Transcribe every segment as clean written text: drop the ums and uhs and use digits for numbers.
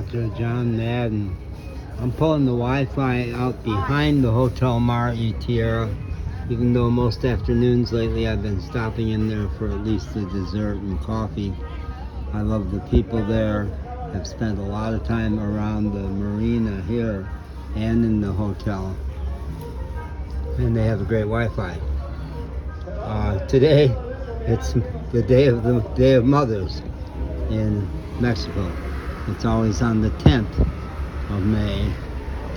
Dr. John Madden. I'm pulling the Wi-Fi out behind the Hotel Mar y Tierra, even though most afternoons lately I've been stopping in there for at least the dessert and coffee. I love the people there. I've spent a lot of time around the marina here and in the hotel, and they have a great Wi-Fi. Today, it's the Day of Mothers in Mexico. It's always on the 10th of May,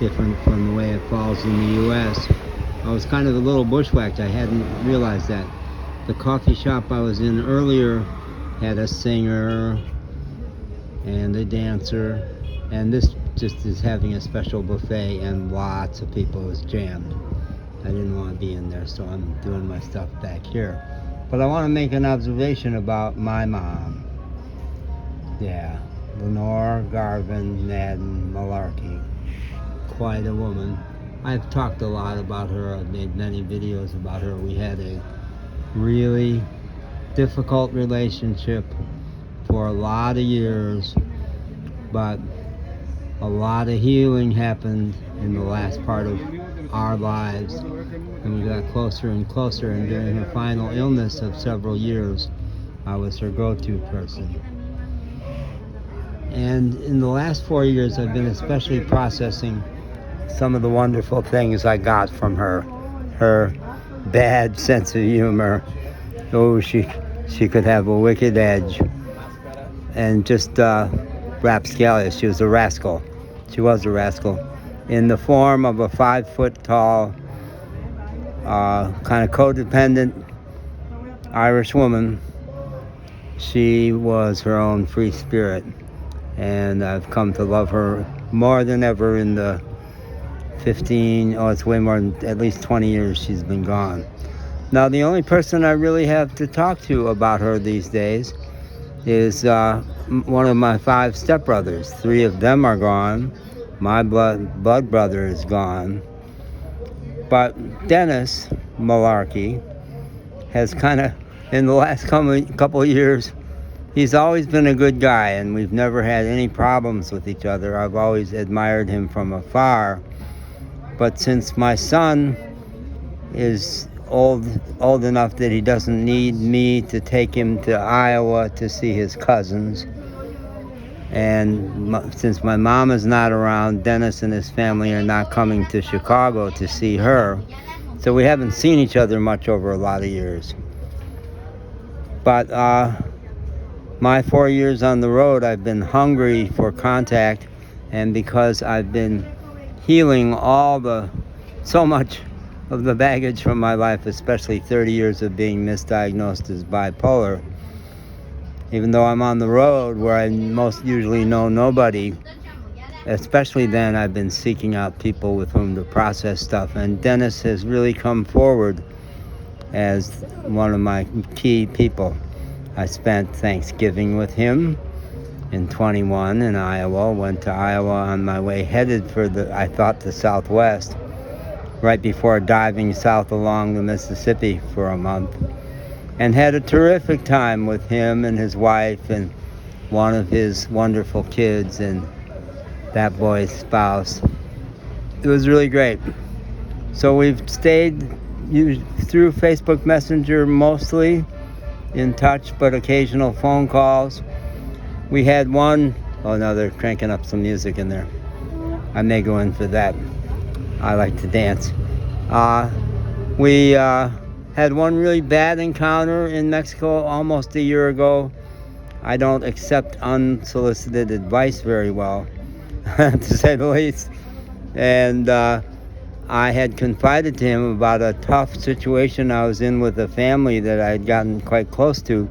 different from the way it falls in the U.S. I was kind of a little bushwhacked. I hadn't realized that. The coffee shop I was in earlier had a singer and a dancer, and this just is having a special buffet, and lots of people. It was jammed. I didn't want to be in there, so I'm doing my stuff back here. But I want to make an observation about my mom. Yeah, Lenore Garvin Madden Malarkey. Quite a woman. I've talked a lot about her. I've made many videos about her. We had a really difficult relationship for a lot of years, but a lot of healing happened in the last part of our lives, and we got closer and closer, and during her final illness of several years, I was her go-to person. And in the last 4 years, I've been especially processing some of the wonderful things I got from her. Her bad sense of humor. Oh, she could have a wicked edge. And just rapscallious. She was a rascal. She was a rascal. In the form of a 5-foot-tall, kind of codependent Irish woman. She was her own free spirit. And I've come to love her more than ever in the it's way more than at least 20 years she's been gone. Now, the only person I really have to talk to about her these days is one of my 5 stepbrothers. 3 of them are gone. My blood brother is gone. But Dennis Malarkey has kind of, in the last couple of years, he's always been a good guy, and we've never had any problems with each other. I've always admired him from afar. But since my son is old enough that he doesn't need me to take him to Iowa to see his cousins, and since my mom is not around, Dennis and his family are not coming to Chicago to see her, so we haven't seen each other much over a lot of years. But my 4 years on the road, I've been hungry for contact, and because I've been healing so much of the baggage from my life, especially 30 years of being misdiagnosed as bipolar. Even though I'm on the road where I most usually know nobody, especially then, I've been seeking out people with whom to process stuff. And Dennis has really come forward as one of my key people. I spent Thanksgiving with him in 21 in Iowa. Went to Iowa on my way headed for the Southwest, right before diving south along the Mississippi for a month, and had a terrific time with him and his wife and one of his wonderful kids and that boy's spouse. It was really great. So we've stayed through Facebook Messenger mostly in touch, but occasional phone calls. We had one, they're cranking up some music in there. I may go in for that. I like to dance. We had one really bad encounter in Mexico almost a year ago. I don't accept unsolicited advice very well, to say the least. And I had confided to him about a tough situation I was in with a family that I had gotten quite close to,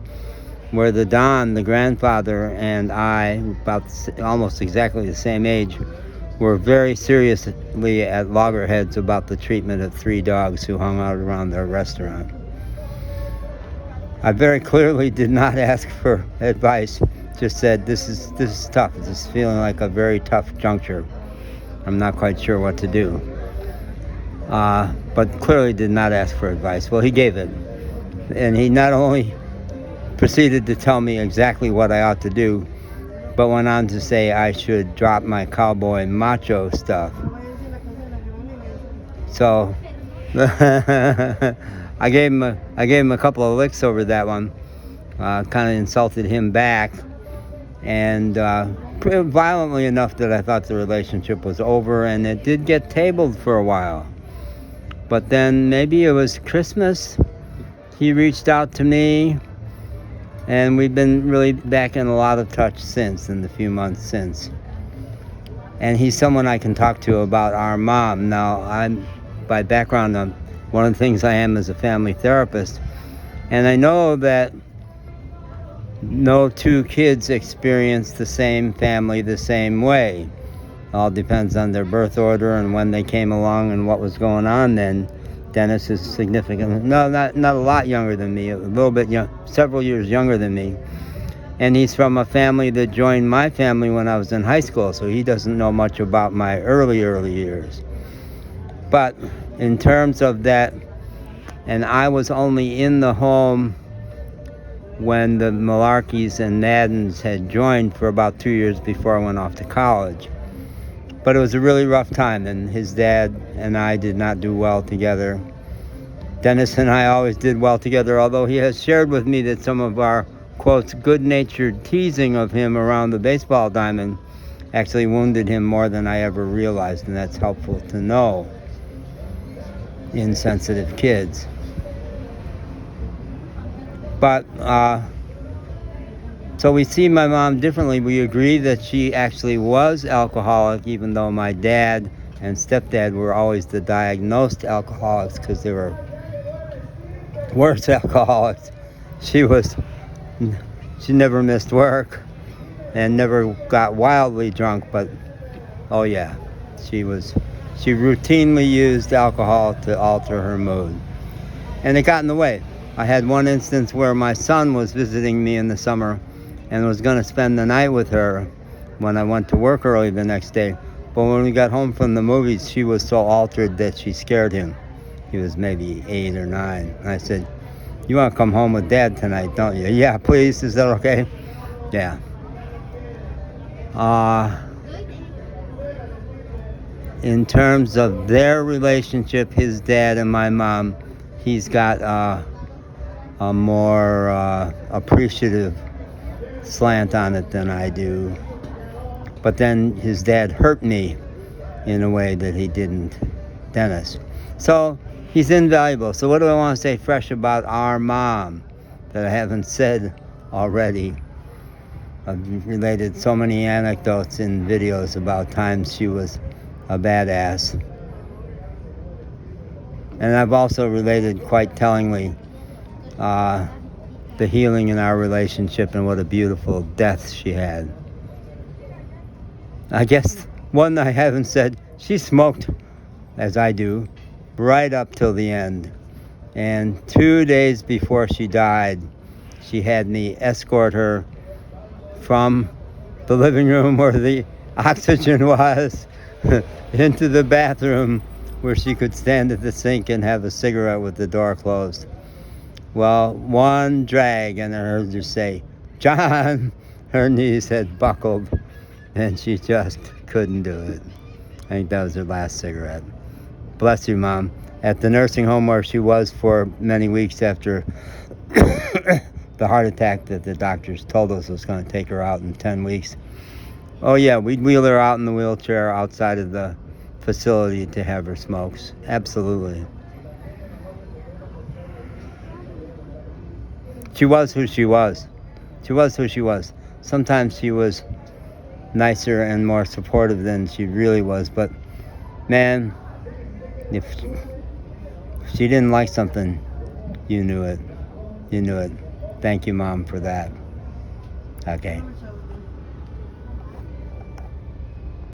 where the Don, the grandfather, and I, about almost exactly the same age, were very seriously at loggerheads about the treatment of 3 dogs who hung out around their restaurant. I very clearly did not ask for advice, just said, this is tough. This is feeling like a very tough juncture. I'm not quite sure what to do. But clearly did not ask for advice. Well, he gave it. And he not only proceeded to tell me exactly what I ought to do, but went on to say I should drop my cowboy macho stuff. So I gave him a couple of licks over that one. Kind of insulted him back, and violently enough that I thought the relationship was over, and it did get tabled for a while. But then maybe it was Christmas, he reached out to me, and we've been really back in a lot of touch since, in the few months since. And he's someone I can talk to about our mom. Now, by background, one of the things I am is a family therapist, and I know that no two kids experience the same family the same way. All depends on their birth order and when they came along and what was going on then. Dennis is significantly, not a lot younger than me, a little bit young, several years younger than me. And he's from a family that joined my family when I was in high school, so he doesn't know much about my early years. But in terms of that, and I was only in the home when the Malarkeys and Naddens had joined for about 2 years before I went off to college. But it was a really rough time, and his dad and I did not do well together. Dennis and I always did well together, although he has shared with me that some of our, quotes, good-natured teasing of him around the baseball diamond actually wounded him more than I ever realized, and that's helpful to know in sensitive kids. But, so we see my mom differently. We agree that she actually was alcoholic, even though my dad and stepdad were always the diagnosed alcoholics because they were worse alcoholics. She never missed work and never got wildly drunk, but oh yeah, she routinely used alcohol to alter her mood. And it got in the way. I had one instance where my son was visiting me in the summer and was going to spend the night with her when I went to work early the next day. But when we got home from the movies, she was so altered that she scared him. He was maybe 8 or 9. And I said, "You want to come home with Dad tonight, don't you?" "Yeah, please. Is that okay?" Yeah. In terms of their relationship, his dad and my mom, he's got a more appreciative slant on it than I do. But then his dad hurt me in a way that he didn't Dennis. So he's invaluable. So what do I want to say fresh about our mom that I haven't said already? I've related so many anecdotes in videos about times she was a badass. And I've also related quite tellingly the healing in our relationship and what a beautiful death she had. I guess one I haven't said, she smoked, as I do, right up till the end. And 2 days before she died, she had me escort her from the living room where the oxygen was into the bathroom where she could stand at the sink and have a cigarette with the door closed. Well, one drag and I heard her say, "John!" Her knees had buckled and she just couldn't do it. I think that was her last cigarette. Bless you, Mom. At the nursing home where she was for many weeks after the heart attack that the doctors told us was going to take her out in 10 weeks. Oh yeah, we'd wheel her out in the wheelchair outside of the facility to have her smokes. Absolutely. She was who she was. She was who she was. Sometimes she was nicer and more supportive than she really was, but man, if she didn't like something, you knew it. You knew it. Thank you, Mom, for that. Okay.